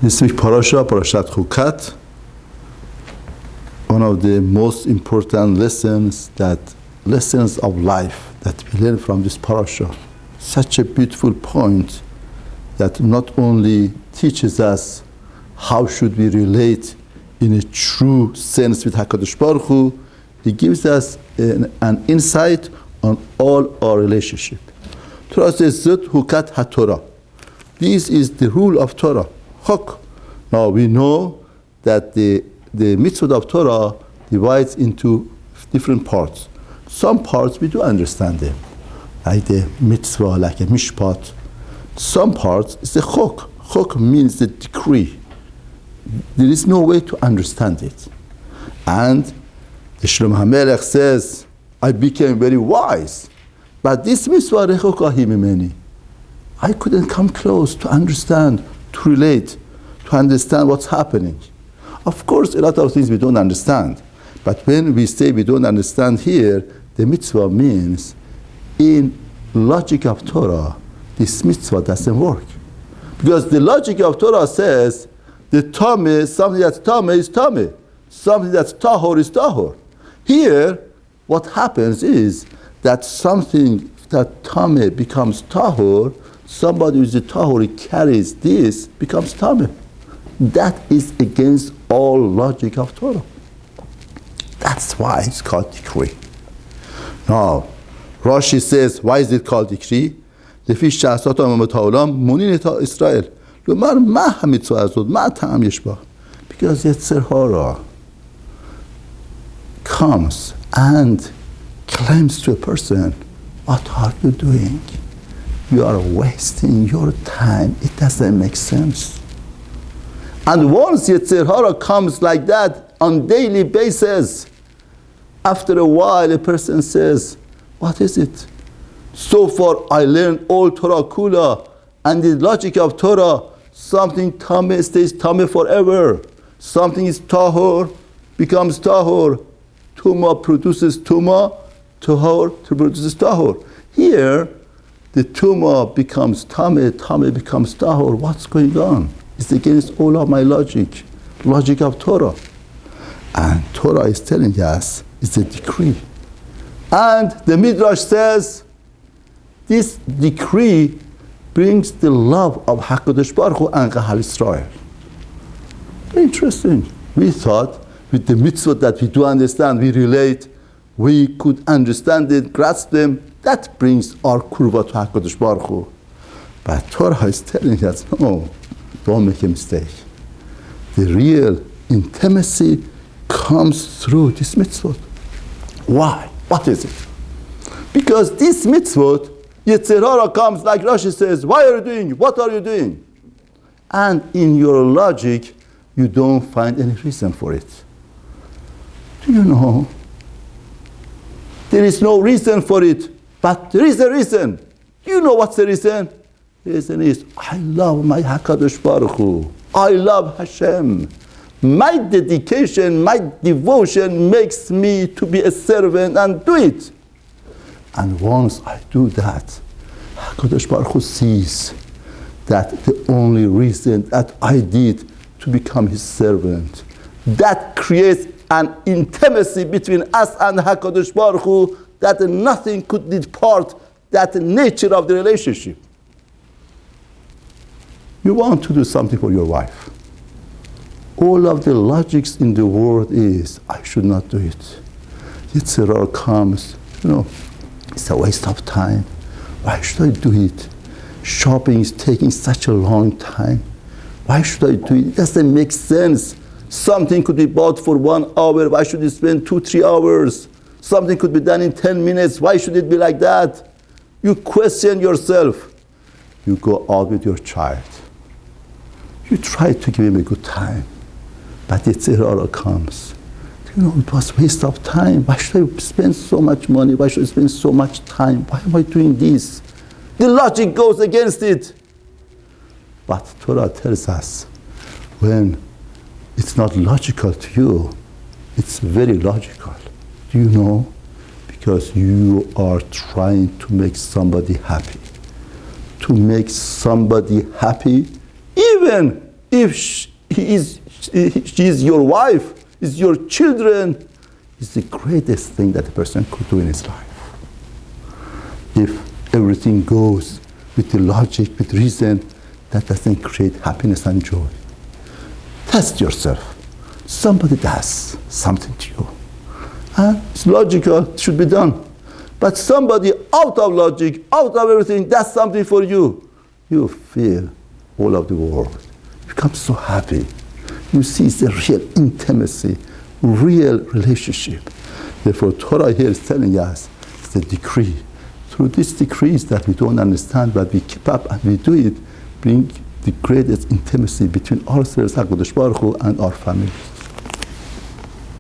This week Parashat Chukat, one of the most important lessons of life that we learn from this parasha. Such a beautiful point that not only teaches us how should we relate in a true sense with HaKadosh Baruch Hu, it gives us an insight on all our relationship. Torah says, Zut Hukat HaTorah. This is the rule of Torah. Chok. Now we know that the mitzvot of Torah divides into different parts. Some parts we do understand them, like the mitzvah, like a mishpat. Some parts is the chok. Chok means the decree. There is no way to understand it. And the Shlomo HaMelech says, I became very wise. But this mitzvah rechokahi mimeni. I couldn't come close to understand, to relate, to understand what's happening. Of course, a lot of things we don't understand. But when we say we don't understand here, the mitzvah means in logic of Torah, this mitzvah doesn't work. Because the logic of Torah says the tameh, something that's tameh is tameh. Something that's tahor is tahor. Here, what happens is that something that tameh becomes tahor, somebody who is a tahor carries this, becomes tameh. That is against all logic of Torah. That's why it's called decree. Now, Rashi says, why is it called decree? לפי שעשת אמות העולם מונין את ישראל. לומר מה המצווה הזאת? מה הטעם יש בה? Because Yetzer Hara comes and claims to a person, what are you doing? You are wasting your time. It doesn't make sense. And once Yetzer Hara comes like that on daily basis, after a while a person says, what is it? So far I learned all Torah Kula, and the logic of Torah, something tameh stays tameh forever. Something is tahor, becomes tahor. Tuma produces tuma, tahor produces tahor. Here, the tuma becomes tameh, tameh becomes tahor. What's going on? It's against all of my logic of Torah. And Torah is telling us it's a decree. And the Midrash says this decree brings the love of HaKadosh Baruch Hu and Kahal Israel. Interesting. We thought with the mitzvot that we do understand, we relate, we could understand it, grasp them, that brings our kurva to HaKadosh Baruch Hu. But Torah is telling us, no, don't make a mistake. The real intimacy comes through this mitzvot. Why? What is it? Because this mitzvot, Yetzer Hara comes, like Rashi says, why are you doing? What are you doing? And in your logic, you don't find any reason for it. Do you know? There is no reason for it, but there is a reason. Do you know what's the reason? The reason is, I love my HaKadosh Baruch Hu. I love Hashem. My dedication, my devotion makes me to be a servant and do it. And once I do that, HaKadosh Baruch Hu sees that the only reason that I did to become his servant, that creates an intimacy between us and HaKadosh Baruch Hu that nothing could depart that nature of the relationship. You want to do something for your wife. All of the logics in the world is, I should not do it. Yetzer Hara comes, it's a waste of time. Why should I do it? Shopping is taking such a long time. Why should I do it? It doesn't make sense. Something could be bought for 1 hour. Why should you spend 2-3 hours? Something could be done in 10 minutes. Why should it be like that? You question yourself. You go out with your child. You try to give him a good time. But Yetzer Hara comes. It was waste of time. Why should I spend so much money? Why should I spend so much time? Why am I doing this? The logic goes against it. But Torah tells us, when it's not logical to you, it's very logical. Do you know? Because you are trying to make somebody happy. To make somebody happy, even if she is your wife, is your children, is the greatest thing that a person could do in his life. If everything goes with the logic, with reason, that doesn't create happiness and joy. Test yourself. Somebody does something to you. And it's logical, it should be done. But somebody out of logic, out of everything, does something for you. You feel all of the world. You become so happy. You see it's a real intimacy, real relationship. Therefore, Torah here is telling us it's a decree. Through these decrees that we don't understand, but we keep up and we do it, bring the greatest intimacy between ourselves, HaKadosh Baruch Hu, and our families.